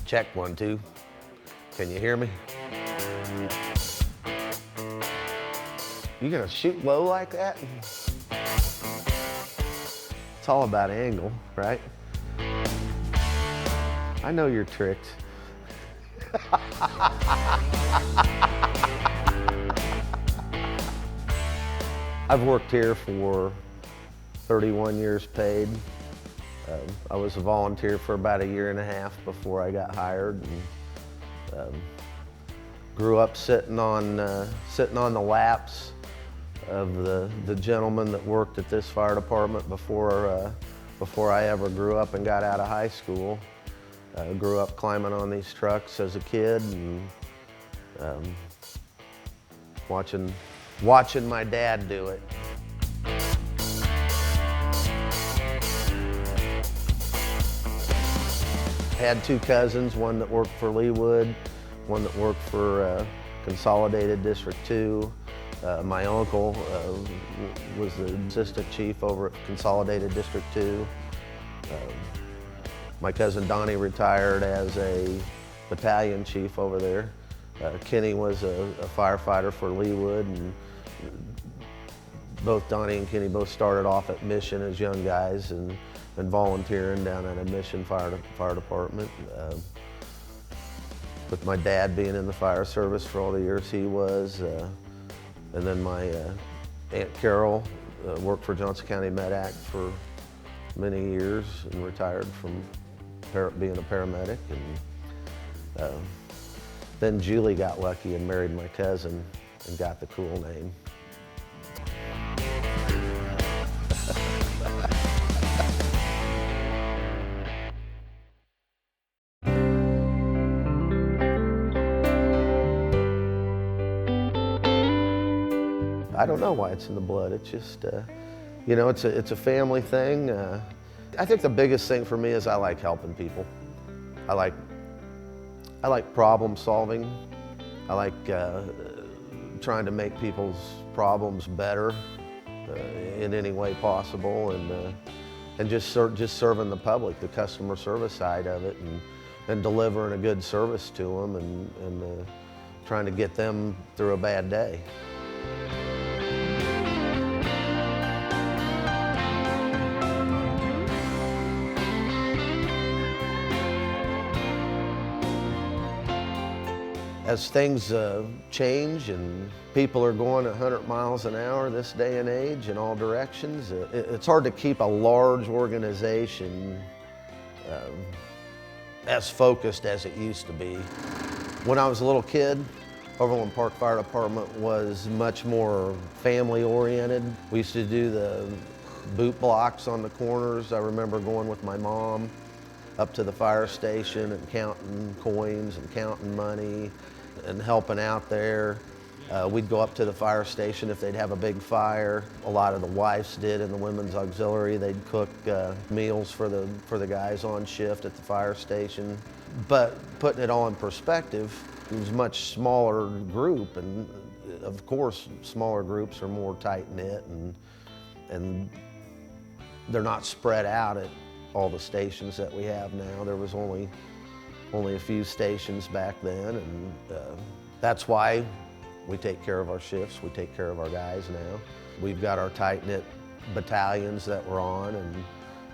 Check 1, 2. Can you hear me? You gonna shoot low like that? It's all about angle, right? I know your tricks. I've worked here for 31 years paid. I was a volunteer for about 1.5 years before I got hired, and grew up sitting on the laps of the gentleman that worked at this fire department before I ever grew up and got out of high school. Grew up climbing on these trucks as a kid, and watching my dad do it. I had 2 cousins, one that worked for Leewood, one that worked for Consolidated District 2. My uncle was the assistant chief over at Consolidated District 2. My cousin Donnie retired as a battalion chief over there. Kenny was a firefighter for Leewood, and both Donnie and Kenny both started off at Mission as young guys and volunteering down at a Mission fire department. With my dad being in the fire service for all the years he was, and then my Aunt Carol worked for Johnson County Med-Act for many years and retired from being a paramedic. And then Julie got lucky and married my cousin and got the cool name. I don't know why it's in the blood. It's just, you know, it's a family thing. I think the biggest thing for me is I like helping people. I like problem solving. I like trying to make people's problems better in any way possible, and just serving the public, the customer service side of it, and delivering a good service to them, and trying to get them through a bad day. As things change and people are going 100 miles an hour this day and age in all directions, it's hard to keep a large organization as focused as it used to be. When I was a little kid, Overland Park Fire Department was much more family oriented. We used to do the boot blocks on the corners. I remember going with my mom up to the fire station and counting coins and counting money and helping out there. We'd go up to the fire station if they'd have a big fire. A lot of the wives did in the women's auxiliary. They'd cook meals for the guys on shift at the fire station. But putting it all in perspective, it was a much smaller group, and of course smaller groups are more tight-knit, and they're not spread out at all the stations that we have now. There was only a few stations back then, and that's why we take care of our shifts. We take care of our guys now. We've got our tight-knit battalions that we're on, and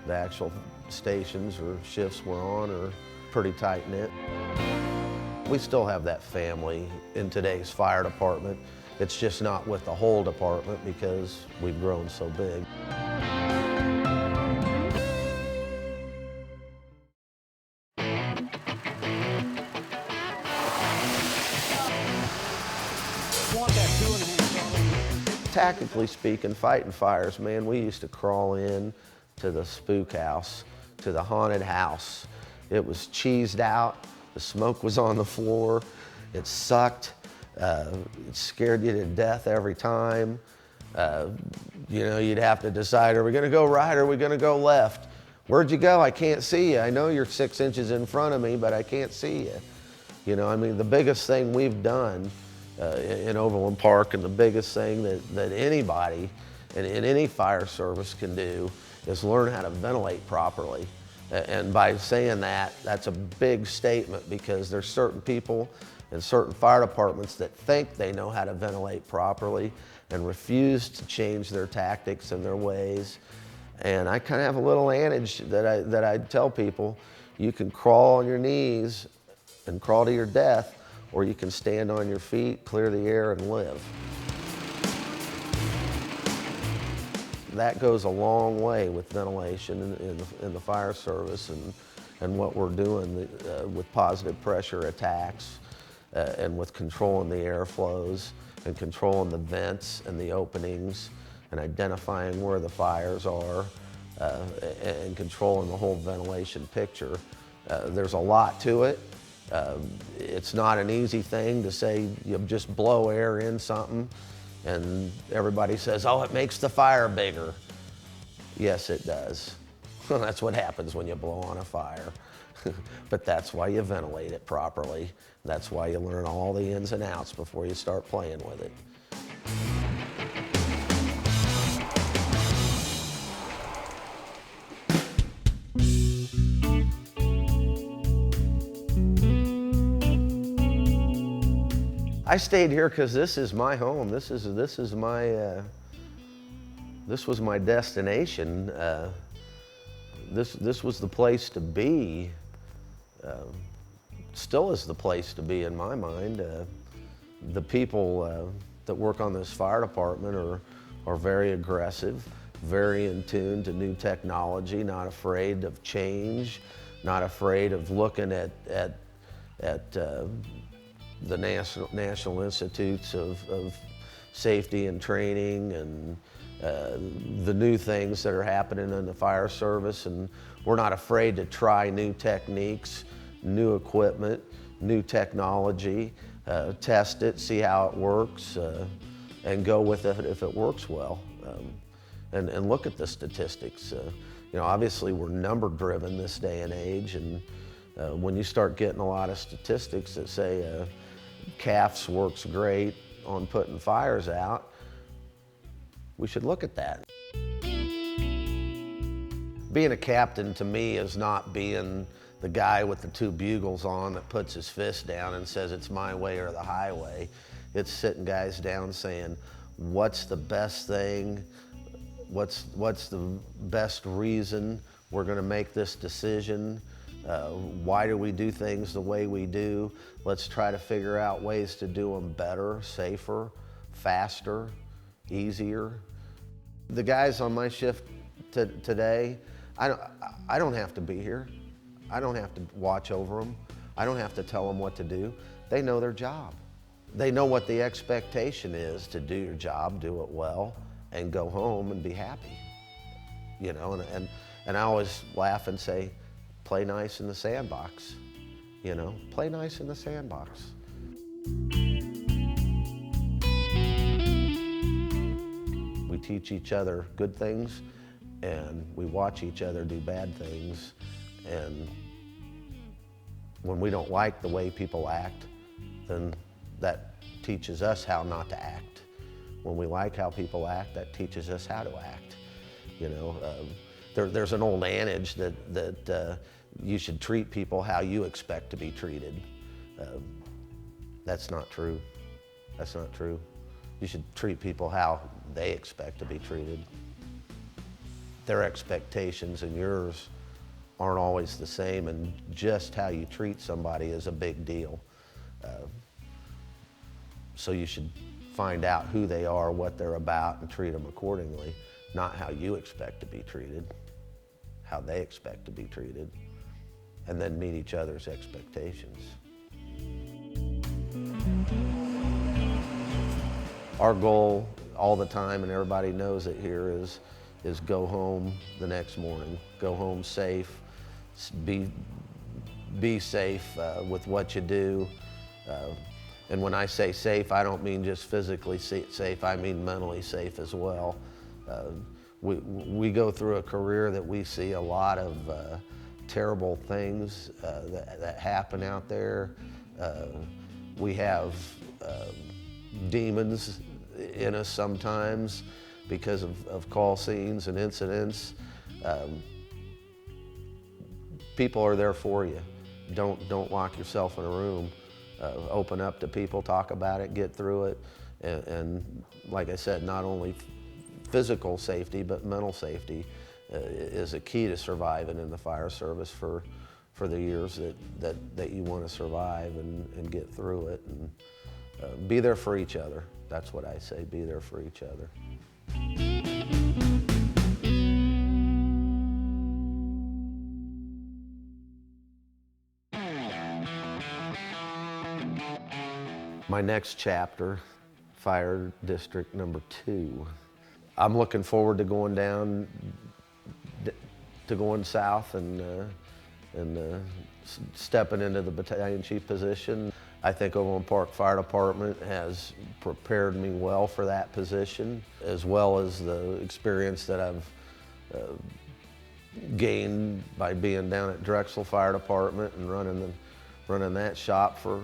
the actual stations or shifts we're on are pretty tight-knit. We still have that family in today's fire department. It's just not with the whole department because we've grown so big. Tactically speaking, fighting fires, man, we used to crawl in to the spook house, to the haunted house. It was cheesed out, the smoke was on the floor, it sucked, it scared you to death every time. You know, you'd have to decide, are we gonna go right or are we gonna go left? Where'd you go? I can't see you. I know you're 6 inches in front of me, but I can't see you. You know, I mean, the biggest thing we've done in Overland Park, and the biggest thing that anybody in any fire service can do, is learn how to ventilate properly. And by saying that, that's a big statement, because there's certain people in certain fire departments that think they know how to ventilate properly and refuse to change their tactics and their ways. And I kind of have a little adage that I tell people: you can crawl on your knees and crawl to your death, or you can stand on your feet, clear the air, and live. That goes a long way with ventilation in the fire service, and what we're doing with positive pressure attacks, and with controlling the airflows and controlling the vents and the openings and identifying where the fires are, and controlling the whole ventilation picture. There's a lot to it. It's not an easy thing to say you just blow air in something and everybody says, oh, it makes the fire bigger. Yes, it does. That's what happens when you blow on a fire. But that's why you ventilate it properly. That's why you learn all the ins and outs before you start playing with it. I stayed here because this is my home. This was my destination. This was the place to be. Still is the place to be in my mind. The people that work on this fire department are very aggressive, very in tune to new technology, not afraid of change, not afraid of looking at the National Institutes of Safety and Training and the new things that are happening in the fire service. And we're not afraid to try new techniques, new equipment, new technology, test it, see how it works, and go with it if it works well. And look at the statistics. Obviously we're number driven this day and age, and when you start getting a lot of statistics that say Capt works great on putting fires out, we should look at that. Being a captain to me is not being the guy with the two bugles on that puts his fist down and says it's my way or the highway. It's sitting guys down saying, what's the best thing? What's the best reason we're going to make this decision? Why do we do things the way we do? Let's try to figure out ways to do them better, safer, faster, easier. The guys on my shift today, I don't have to be here. I don't have to watch over them. I don't have to tell them what to do. They know their job. They know what the expectation is to do your job, do it well, and go home and be happy. And I always laugh and say, play nice in the sandbox. Play nice in the sandbox. We teach each other good things, and we watch each other do bad things. And when we don't like the way people act, then that teaches us how not to act. When we like how people act, that teaches us how to act. There's an old adage that you should treat people how you expect to be treated. That's not true. That's not true. You should treat people how they expect to be treated. Their expectations and yours aren't always the same, and just how you treat somebody is a big deal. So you should find out who they are, what they're about, and treat them accordingly, not how you expect to be treated, how they expect to be treated, and then meet each other's expectations. Our goal all the time, and everybody knows it here, is go home the next morning, go home safe, be safe with what you do. And when I say safe, I don't mean just physically safe, I mean mentally safe as well. We go through a career that we see a lot of terrible things that happen out there. We have demons in us sometimes because of call scenes and incidents. People are there for you. Don't lock yourself in a room. Open up to people, talk about it, get through it, and like I said, not only physical safety but mental safety is a key to surviving in the fire service for the years that you want to survive and get through it. And be there for each other. That's what I say. Be there for each other. My next chapter, Fire District number 2. I'm looking forward to going down, to going south and stepping into the battalion chief position. I think Overland Park Fire Department has prepared me well for that position, as well as the experience that I've gained by being down at Drexel Fire Department and running that shop for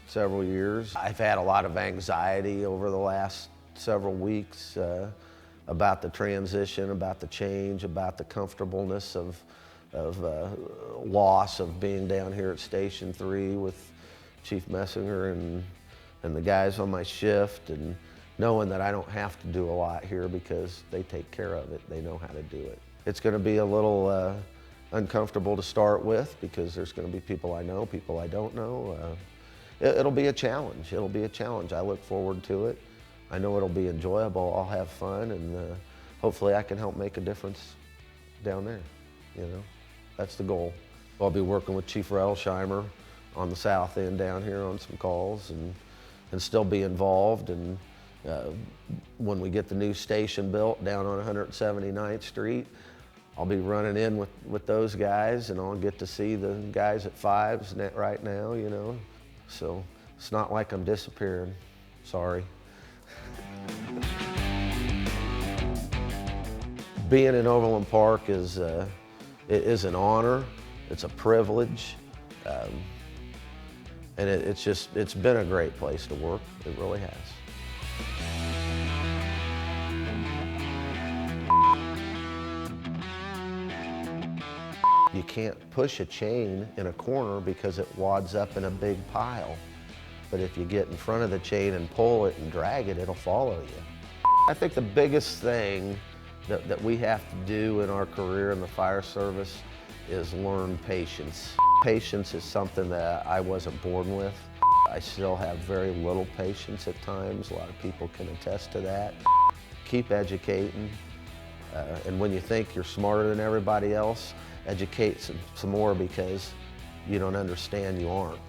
several years. I've had a lot of anxiety over the last several weeks about the transition, about the change, about the comfortableness of loss of being down here at Station 3 with Chief Messinger and the guys on my shift, and knowing that I don't have to do a lot here because they take care of it. They know how to do it. It's going to be a little uncomfortable to start with because there's going to be people I know, people I don't know. It'll be a challenge. It'll be a challenge. I look forward to it. I know it'll be enjoyable. I'll have fun, and hopefully I can help make a difference down there. You know, that's the goal. I'll be working with Chief Relsheimer on the south end down here on some calls, and still be involved. And when we get the new station built down on 179th Street, I'll be running in with those guys, and I'll get to see the guys at Fives right now, you know. So it's not like I'm disappearing. Sorry. Being in Overland Park is an honor. It's a privilege, and it's been a great place to work. It really has. You can't push a chain in a corner because it wads up in a big pile. But if you get in front of the chain and pull it and drag it, it'll follow you. I think the biggest thing that we have to do in our career in the fire service is learn patience. Patience is something that I wasn't born with. I still have very little patience at times. A lot of people can attest to that. Keep educating, and when you think you're smarter than everybody else, educate some more, because you don't understand, you aren't.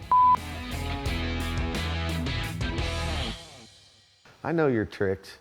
I know your tricks.